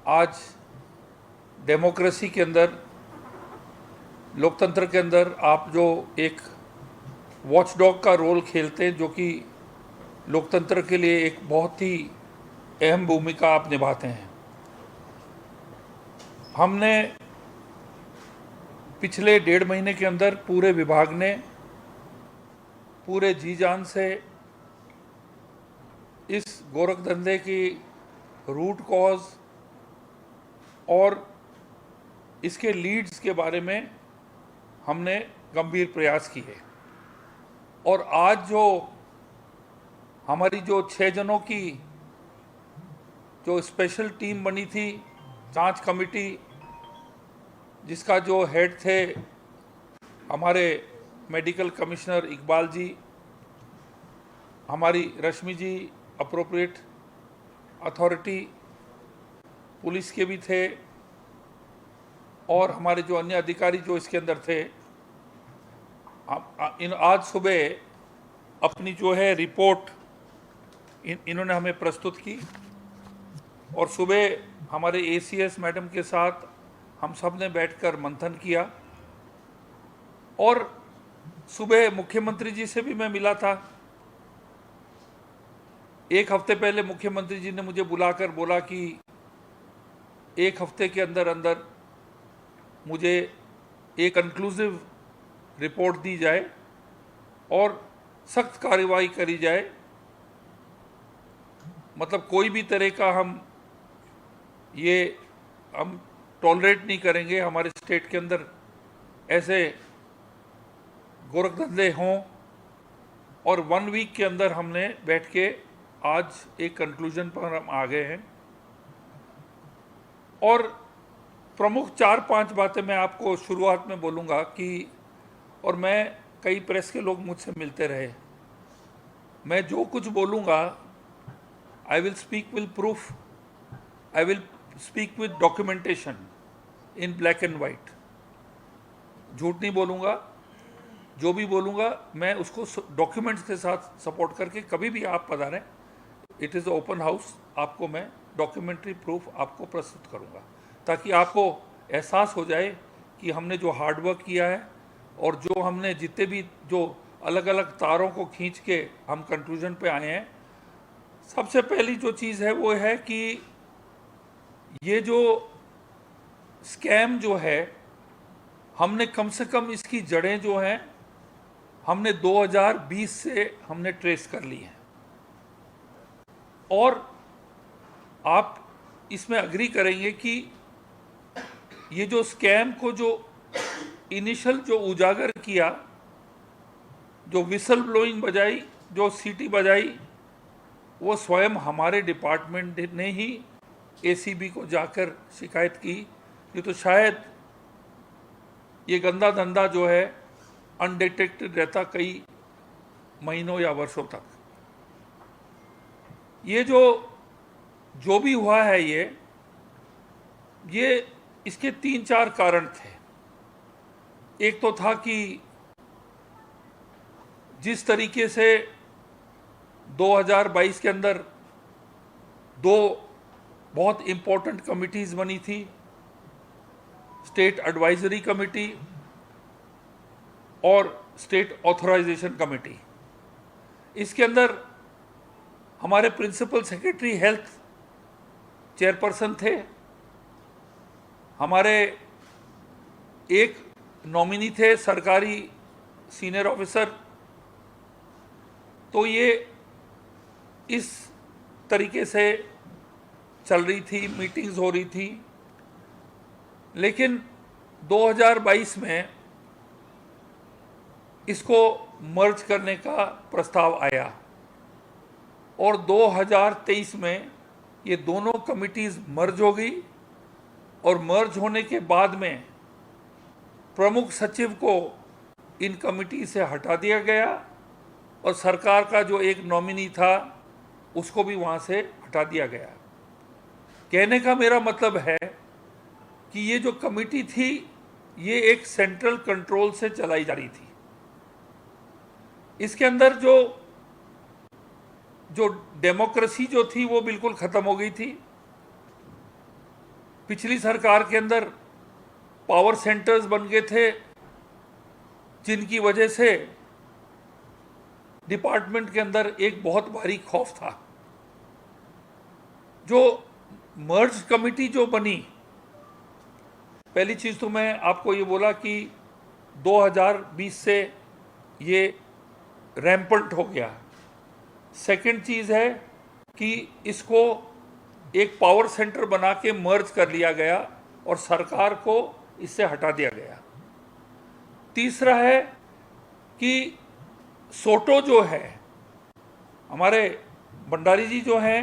आज डेमोक्रेसी के अंदर, लोकतंत्र के अंदर आप जो एक वॉचडॉग का रोल खेलते हैं, जो कि लोकतंत्र के लिए एक बहुत ही अहम भूमिका आप निभाते हैं। हमने पिछले 1.5 महीने के अंदर पूरे विभाग ने पूरे जी जान से इस गोरख धंधे की रूट कॉज और इसके लीड्स के बारे में हमने गंभीर प्रयास किए। और आज जो हमारी जो 6 जनों की जो स्पेशल टीम बनी थी, जांच कमेटी, जिसका जो हेड थे हमारे मेडिकल कमिश्नर इकबाल जी, हमारी रश्मि जी अप्रोप्रिएट अथॉरिटी, पुलिस के भी थे, और हमारे जो अन्य अधिकारी जो इसके अंदर थे, आज सुबह अपनी जो है रिपोर्ट इन्होंने हमें प्रस्तुत की। और सुबह हमारे एसीएस मैडम के साथ हम सब ने बैठकर मंथन किया। और सुबह मुख्यमंत्री जी से भी मैं मिला था। 1 हफ्ते पहले मुख्यमंत्री जी ने मुझे बुलाकर बोला कि 1 हफ्ते के अंदर अंदर मुझे एक कंक्लूसिव रिपोर्ट दी जाए और सख्त कार्रवाई करी जाए। मतलब कोई भी तरह का हम टॉलरेट नहीं करेंगे, हमारे स्टेट के अंदर ऐसे गोरख धंधे हों। और 1 वीक के अंदर हमने बैठ के आज एक कंक्लूजन पर हम आ गए हैं। और प्रमुख 4-5 बातें मैं आपको शुरुआत में बोलूँगा कि, और मैं कई प्रेस के लोग मुझसे मिलते रहे, मैं जो कुछ बोलूँगा I will speak with proof, I will speak with documentation in black and white. झूठ नहीं बोलूँगा, जो भी बोलूँगा मैं उसको डॉक्यूमेंट्स के साथ सपोर्ट करके, कभी भी आप पधारें, इट इज़ ओपन हाउस, आपको मैं डॉक्यूमेंट्री प्रूफ आपको प्रस्तुत करूँगा, ताकि आपको एहसास हो जाए कि हमने जो हार्डवर्क किया है और जो हमने जितने भी जो अलग अलग तारों को खींच के हम कंक्लूजन पे आए हैं। सबसे पहली जो चीज़ है वो है कि ये जो स्कैम जो है, हमने कम से कम इसकी जड़ें जो हैं हमने 2020 से हमने ट्रेस कर ली हैं। और आप इसमें अग्री करेंगे कि ये जो स्कैम को जो इनिशियल जो उजागर किया, जो विसल ब्लोइंग बजाई, जो सीटी बजाई, वो स्वयं हमारे डिपार्टमेंट ने ही एसीबी को जाकर शिकायत की। ये तो शायद ये गंदा धंधा जो है अनडिटेक्टेड रहता कई महीनों या वर्षों तक। ये जो भी हुआ है, ये इसके 3-4 कारण थे। एक तो था कि जिस तरीके से 2022 के अंदर 2 बहुत इम्पोर्टेंट कमिटीज़ बनी थी, स्टेट एडवाइजरी कमेटी और स्टेट ऑथराइजेशन कमेटी। इसके अंदर हमारे प्रिंसिपल सेक्रेटरी हेल्थ चेयरपर्सन थे, हमारे एक नॉमिनी थे सरकारी सीनियर ऑफिसर। तो ये इस तरीके से चल रही थी, मीटिंग्स हो रही थी। लेकिन 2022 में इसको मर्ज करने का प्रस्ताव आया और 2023 में ये दोनों कमिटीज़ मर्ज हो गई। और मर्ज होने के बाद में प्रमुख सचिव को इन कमिटी से हटा दिया गया और सरकार का जो एक नॉमिनी था उसको भी वहाँ से हटा दिया गया। कहने का मेरा मतलब है कि ये जो कमिटी थी ये एक सेंट्रल कंट्रोल से चलाई जा रही थी। इसके अंदर जो डेमोक्रेसी जो थी वो बिल्कुल ख़त्म हो गई थी। पिछली सरकार के अंदर पावर सेंटर्स बन गए थे, जिनकी वजह से डिपार्टमेंट के अंदर एक बहुत भारी खौफ था। जो मर्ज कमेटी जो बनी, पहली चीज तो मैं आपको ये बोला कि 2020 से ये रैम्पेंट हो गया। सेकंड चीज है कि इसको एक पावर सेंटर बना के मर्ज कर लिया गया और सरकार को इससे हटा दिया गया। तीसरा है कि सोटो जो है, हमारे भंडारी जी जो हैं,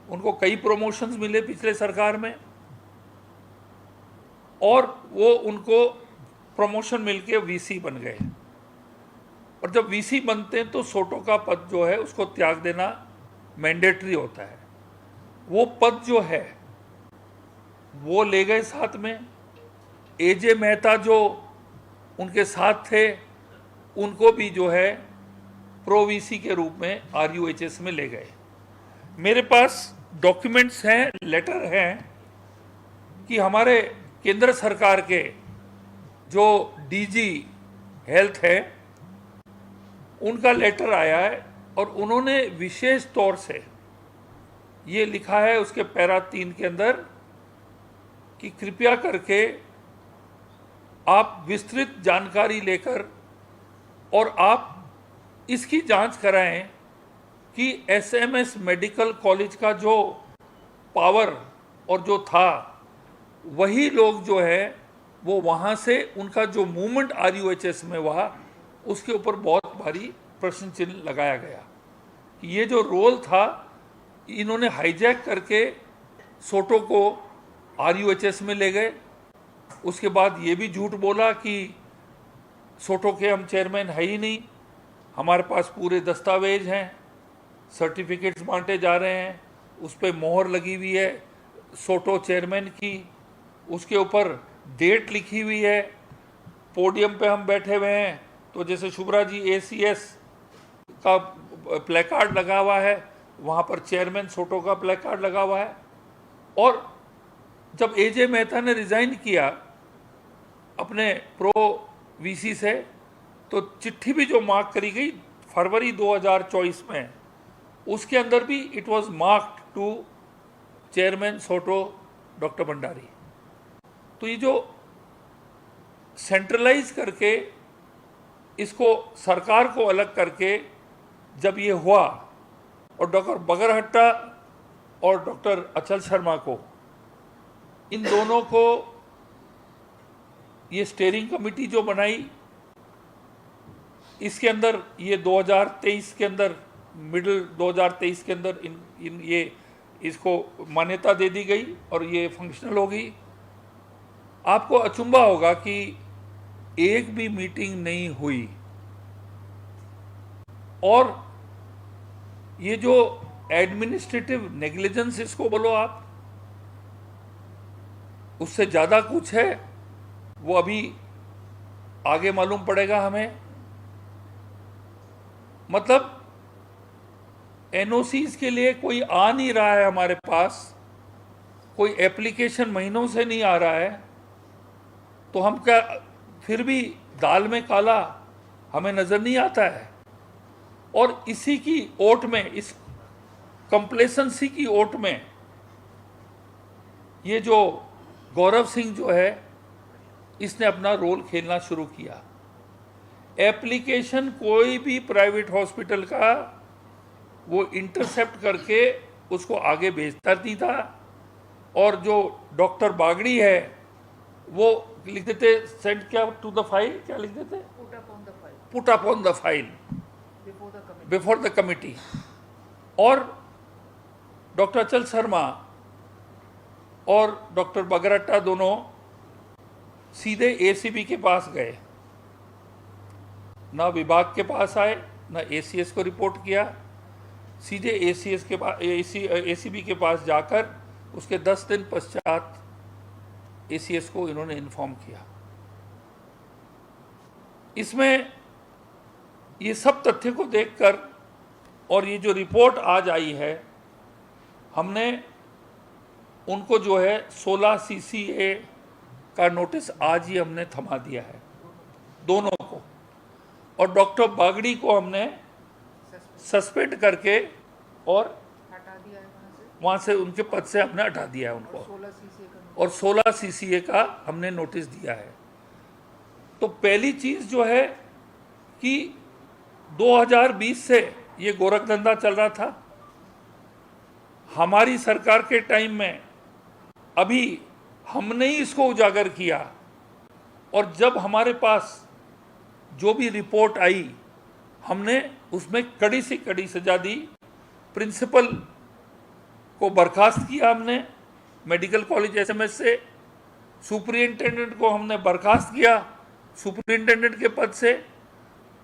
उनको कई प्रमोशंस मिले पिछले सरकार में और वो उनको प्रमोशन मिलके वीसी बन गए। और जब वीसी बनते हैं तो सोटो का पद जो है उसको त्याग देना मैंडेटरी होता है। वो पद जो है वो ले गए साथ में। एजे मेहता जो उनके साथ थे उनको भी जो है प्रो वीसी के रूप में आरयूएचएस में ले गए। मेरे पास डॉक्यूमेंट्स हैं, लेटर हैं कि हमारे केंद्र सरकार के जो डीजी हेल्थ है उनका लेटर आया है और उन्होंने विशेष तौर से ये लिखा है उसके पैरा 3 के अंदर कि कृपया करके आप विस्तृत जानकारी लेकर और आप इसकी जांच कराएं कि एसएमएस मेडिकल कॉलेज का जो पावर और जो था वही लोग जो है वो वहाँ से उनका जो मूवमेंट आरयूएचएस में हुआ उसके ऊपर बहुत भारी प्रश्न चिन्ह लगाया गया कि ये जो रोल था इन्होंने हाईजैक करके सोटो को आरयूएचएस में ले गए। उसके बाद ये भी झूठ बोला कि सोटो के हम चेयरमैन है ही नहीं, हमारे पास पूरे दस्तावेज हैं, सर्टिफिकेट्स बांटे जा रहे हैं, उस पर मोहर लगी हुई है सोटो चेयरमैन की, उसके ऊपर डेट लिखी हुई है। पोडियम पे हम बैठे हुए हैं तो जैसे शुभ्रा जी एसीएस का प्लेकार्ड लगा हुआ है, वहाँ पर चेयरमैन सोटो का प्लेकार्ड लगा हुआ है। और जब एजे मेहता ने रिजाइन किया अपने प्रो वीसी से तो चिट्ठी भी जो मार्क करी गई फरवरी 2024 में, उसके अंदर भी it was marked to chairman सोटो डॉक्टर भंडारी। तो ये जो सेंट्रलाइज करके इसको सरकार को अलग करके जब ये हुआ और डॉक्टर बगरहट्टा और डॉक्टर अचल शर्मा को, इन दोनों को ये स्टीयरिंग कमेटी जो बनाई इसके अंदर ये 2023 के अंदर मिडिल 2023 के अंदर इन ये इसको मान्यता दे दी गई और ये फंक्शनल हो गई। आपको अचंभा होगा कि एक भी मीटिंग नहीं हुई और ये जो एडमिनिस्ट्रेटिव नेग्लिजेंस इसको बोलो आप, उससे ज़्यादा कुछ है वो अभी आगे मालूम पड़ेगा हमें। मतलब एनओसीज के लिए कोई आ नहीं रहा है हमारे पास, कोई एप्लीकेशन महीनों से नहीं आ रहा है, तो हम क्या फिर भी दाल में काला हमें नज़र नहीं आता है। और इसी की ओट में, इस कंप्लेसेंसी की ओट में ये जो गौरव सिंह जो है इसने अपना रोल खेलना शुरू किया। एप्लीकेशन कोई भी प्राइवेट हॉस्पिटल का वो इंटरसेप्ट करके उसको आगे भेजता नहीं था। और जो डॉक्टर बागड़ी है वो लिख देते सेंड क्या टू द फाइल, क्या लिख देते, put upon the file before the committee. और डॉक्टर अचल शर्मा और डॉक्टर बगरहट्टा दोनों सीधे एसीबी के पास गए, ना विभाग के पास आए, ना एसीएस को रिपोर्ट किया। सीधे एसीएस के पास, एसीबी के पास जाकर उसके 10 दिन पश्चात एसीएस को इन्होंने इन्फॉर्म किया। इसमें ये सब तथ्य को देखकर और ये जो रिपोर्ट आज आई है, हमने उनको जो है 16 CCA का नोटिस आज ही हमने थमा दिया है, दोनों को। और डॉक्टर बागड़ी को हमने सस्पेंड करके और हटा दिया है वहाँ से उनके पद से हमने हटा दिया है उनको, और 16 CCA का हमने नोटिस दिया है। तो पहली चीज़ जो है कि 2020 से ये गोरखधंधा चल रहा था। हमारी सरकार के टाइम में अभी हमने ही इसको उजागर किया, और जब हमारे पास जो भी रिपोर्ट आई हमने उसमें कड़ी से कड़ी सजा दी। प्रिंसिपल को बर्खास्त किया हमने मेडिकल कॉलेज SMS से, सुपरिटेंडेंट को हमने बर्खास्त किया सुपरिटेंडेंट के पद से,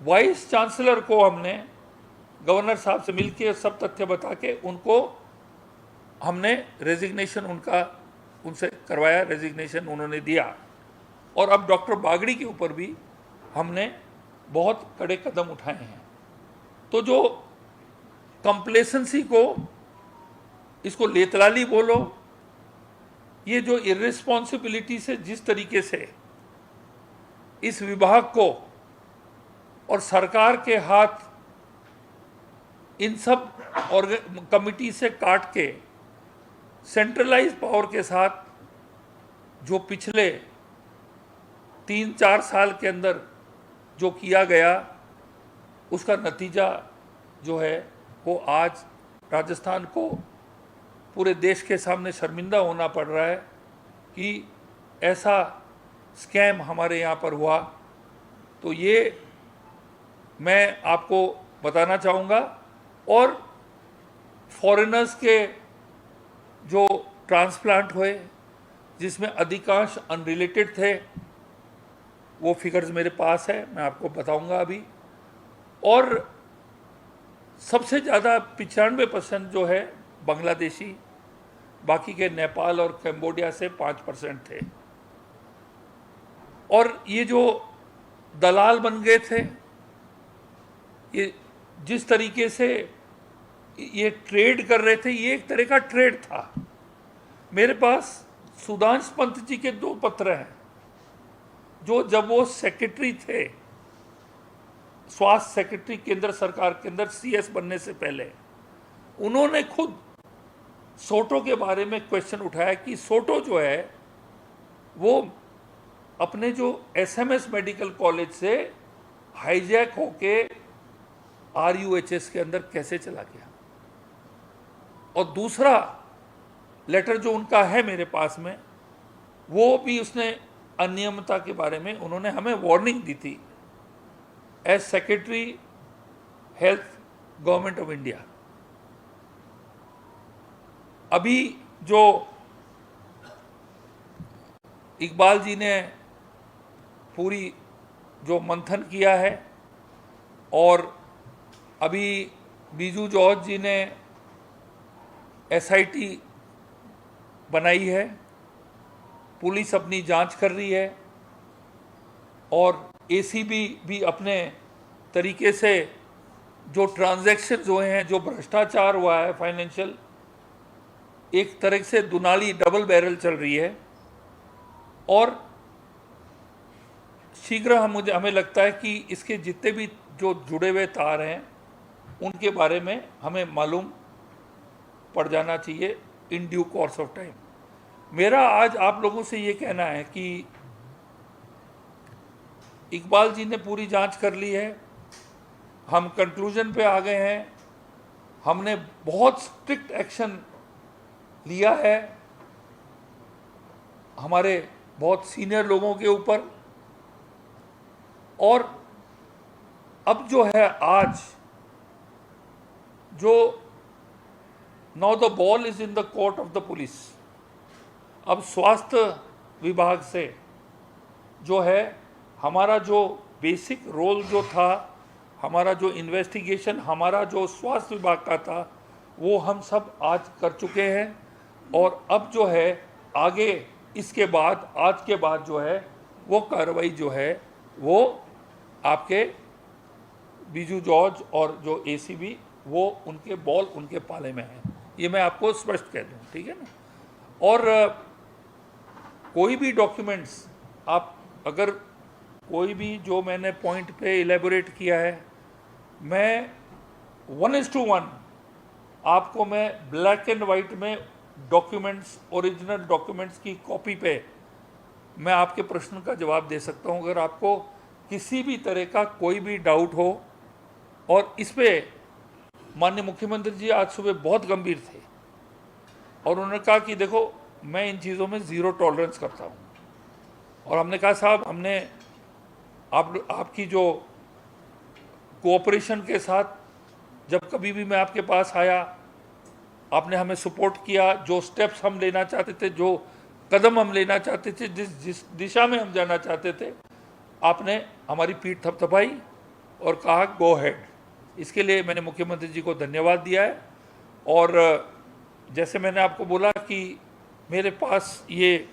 वाइस चांसलर को हमने गवर्नर साहब से मिलकर सब तथ्य बता के उनको हमने रेजिग्नेशन उनसे करवाया, रेजिग्नेशन उन्होंने दिया। और अब डॉक्टर बागड़ी के ऊपर भी हमने बहुत कड़े कदम उठाए हैं। तो जो कंप्लेसेंसी को, इसको लेतलाली बोलो, ये जो इर्रिस्पॉन्सिबिलिटी से जिस तरीके से इस विभाग को और सरकार के हाथ इन सब और कमिटी से काट के सेंट्रलाइज पावर के साथ जो पिछले 3-4 साल के अंदर जो किया गया, उसका नतीजा जो है वो आज राजस्थान को पूरे देश के सामने शर्मिंदा होना पड़ रहा है कि ऐसा स्कैम हमारे यहाँ पर हुआ। तो ये मैं आपको बताना चाहूँगा। और फॉरेनर्स के जो ट्रांसप्लांट हुए जिसमें अधिकांश अनरिलेटेड थे, वो फिगर्स मेरे पास है, मैं आपको बताऊंगा अभी। और सबसे ज़्यादा 95% जो है बांग्लादेशी, बाकी के नेपाल और कंबोडिया से 5% थे। और ये जो दलाल बन गए थे, ये जिस तरीके से ये ट्रेड कर रहे थे, ये एक तरह का ट्रेड था। मेरे पास सुधांश पंत जी के 2 पत्र हैं, जो जब वो सेक्रेटरी थे, स्वास्थ्य सेक्रेटरी केंद्र सरकार के अंदर CS बनने से पहले, उन्होंने खुद सोटो के बारे में क्वेश्चन उठाया कि सोटो जो है वो अपने जो SMS मेडिकल कॉलेज से हाईजैक होके RUHS के अंदर कैसे चला गया। और दूसरा लेटर जो उनका है मेरे पास में, वो भी उसने अनियमितता के बारे में उन्होंने हमें वार्निंग दी थी as secretary health government of India. अभी जो इकबाल जी ने पूरी जो मंथन किया है, और अभी बीजू जॉर्ज जी ने SIT बनाई है, पुलिस अपनी जांच कर रही है, और ACB भी अपने तरीके से जो ट्रांजैक्शन हुए हैं, जो भ्रष्टाचार हुआ है फाइनेंशियल, एक तरह से दुनाली डबल बैरल चल रही है। और शीघ्र हमें लगता है कि इसके जितने भी जो जुड़े हुए तार हैं उनके बारे में हमें मालूम पड़ जाना चाहिए in due course of time. मेरा आज आप लोगों से ये कहना है कि इकबाल जी ने पूरी जांच कर ली है, हम कंक्लूजन पे आ गए हैं, हमने बहुत स्ट्रिक्ट एक्शन लिया है हमारे बहुत सीनियर लोगों के ऊपर। और अब जो है आज जो now the ball is in the court of the police. अब स्वास्थ्य विभाग से जो है हमारा जो बेसिक रोल जो था, हमारा जो इन्वेस्टिगेशन, हमारा जो स्वास्थ्य विभाग का था, वो हम सब आज कर चुके हैं। और अब जो है आगे इसके बाद, आज के बाद जो है वो कार्रवाई जो है वो आपके बीजू जॉर्ज और जो ACB, वो उनके बॉल उनके पाले में है, ये मैं आपको स्पष्ट कह दूं, ठीक है ना। और कोई भी डॉक्यूमेंट्स आप अगर कोई भी जो मैंने पॉइंट पे इलेबोरेट किया है, मैं 1:1 आपको मैं ब्लैक एंड वाइट में डॉक्यूमेंट्स, ओरिजिनल डॉक्यूमेंट्स की कॉपी पे मैं आपके प्रश्न का जवाब दे सकता हूं अगर आपको किसी भी तरह का कोई भी डाउट हो। और इस पे माननीय मुख्यमंत्री जी आज सुबह बहुत गंभीर थे और उन्होंने कहा कि देखो मैं इन चीज़ों में ज़ीरो टॉलरेंस करता हूं। और हमने कहा साहब, हमने आपकी जो कोऑपरेशन के साथ जब कभी भी मैं आपके पास आया, आपने हमें सपोर्ट किया, जो स्टेप्स हम लेना चाहते थे, जो कदम हम लेना चाहते थे, जिस दिशा में हम जाना चाहते थे, आपने हमारी पीठ थपथपाई और कहा गो हेड। इसके लिए मैंने मुख्यमंत्री जी को धन्यवाद दिया है। और जैसे मैंने आपको बोला कि मेरे पास ये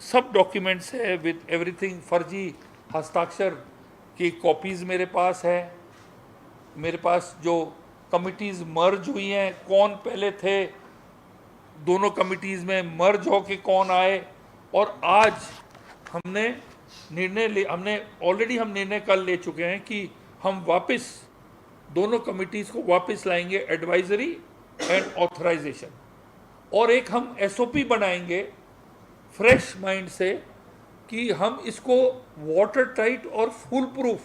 सब डॉक्यूमेंट्स है विद एवरीथिंग, फर्जी हस्ताक्षर की कॉपीज़ मेरे पास है। मेरे पास जो कमिटीज़ मर्ज हुई हैं, कौन पहले थे दोनों कमिटीज़ में, मर्ज होके कौन आए, और आज हमने ऑलरेडी हम निर्णय कल ले चुके हैं कि हम वापस दोनों कमिटीज़ को वापस लाएंगे, एडवाइजरी एंड ऑथराइजेशन। और एक हम एसओपी बनाएंगे फ्रेश माइंड से कि हम इसको वाटर टाइट और फुल प्रूफ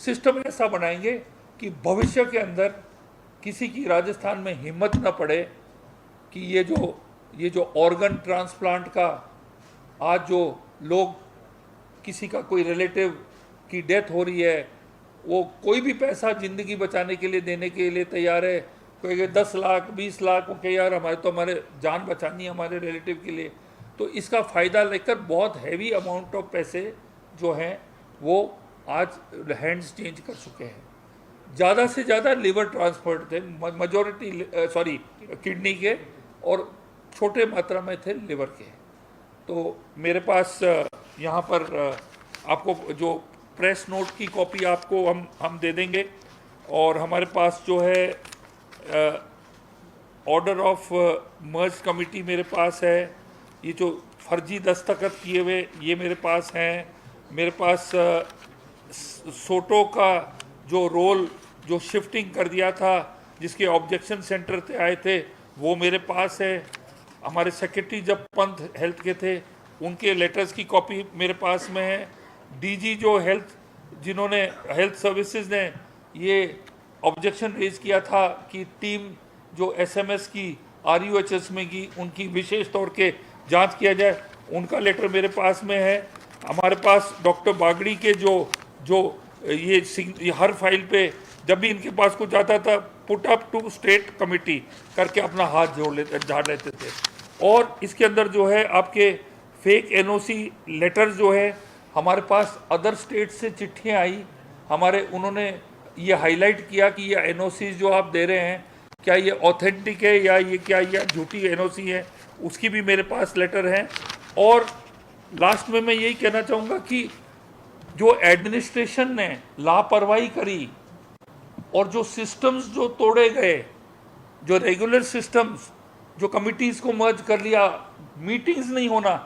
सिस्टम ऐसा बनाएंगे कि भविष्य के अंदर किसी की राजस्थान में हिम्मत न पड़े कि ये जो ऑर्गन ट्रांसप्लांट का आज जो लोग, किसी का कोई रिलेटिव की डेथ हो रही है, वो कोई भी पैसा ज़िंदगी बचाने के लिए देने के लिए तैयार है। कोई 10 लाख 20 लाख, वो कहे यार हमारे जान बचानी है हमारे रिलेटिव के लिए। तो इसका फ़ायदा लेकर बहुत हैवी अमाउंट ऑफ पैसे जो हैं वो आज हैंड्स चेंज कर चुके हैं। ज़्यादा से ज़्यादा लिवर ट्रांसप्लांट थे, मेजॉरिटी किडनी के, और छोटे मात्रा में थे लिवर के। तो मेरे पास यहाँ पर आपको जो प्रेस नोट की कॉपी आपको हम दे देंगे। और हमारे पास जो है ऑर्डर ऑफ मर्ज कमेटी मेरे पास है। ये जो फर्जी दस्तखत किए हुए ये मेरे पास हैं। मेरे पास सोटो का जो रोल जो शिफ्टिंग कर दिया था, जिसके ऑब्जेक्शन सेंटर से आए थे, वो मेरे पास है। हमारे सेक्रेटरी जब पंथ हेल्थ के थे, उनके लेटर्स की कॉपी मेरे पास में है। डीजी जो जिन्होंने हेल्थ सर्विसेज ने ये ऑब्जेक्शन रेज किया था कि टीम जो एसएमएस की आरयूएचएस में की, उनकी विशेष तौर के जांच किया जाए, उनका लेटर मेरे पास में है। हमारे पास डॉक्टर बागड़ी के जो ये हर फाइल पे जब भी इनके पास कुछ आता था, put up to state committee करके अपना हाथ झाड़ लेते थे। और इसके अंदर जो है आपके फेक एनओसी लेटर जो है, हमारे पास अदर स्टेट से चिट्ठियाँ आई, उन्होंने ये हाईलाइट किया कि ये एनओसी जो आप दे रहे हैं, क्या ये ऑथेंटिक है या ये झूठी एनओसी है, उसकी भी मेरे पास लेटर हैं। और लास्ट में मैं यही कहना चाहूँगा कि जो एडमिनिस्ट्रेशन ने लापरवाही करी और जो सिस्टम्स जो तोड़े गए, जो रेगुलर सिस्टम्स, जो कमिटीज़ को मर्ज कर लिया, मीटिंग्स नहीं होना,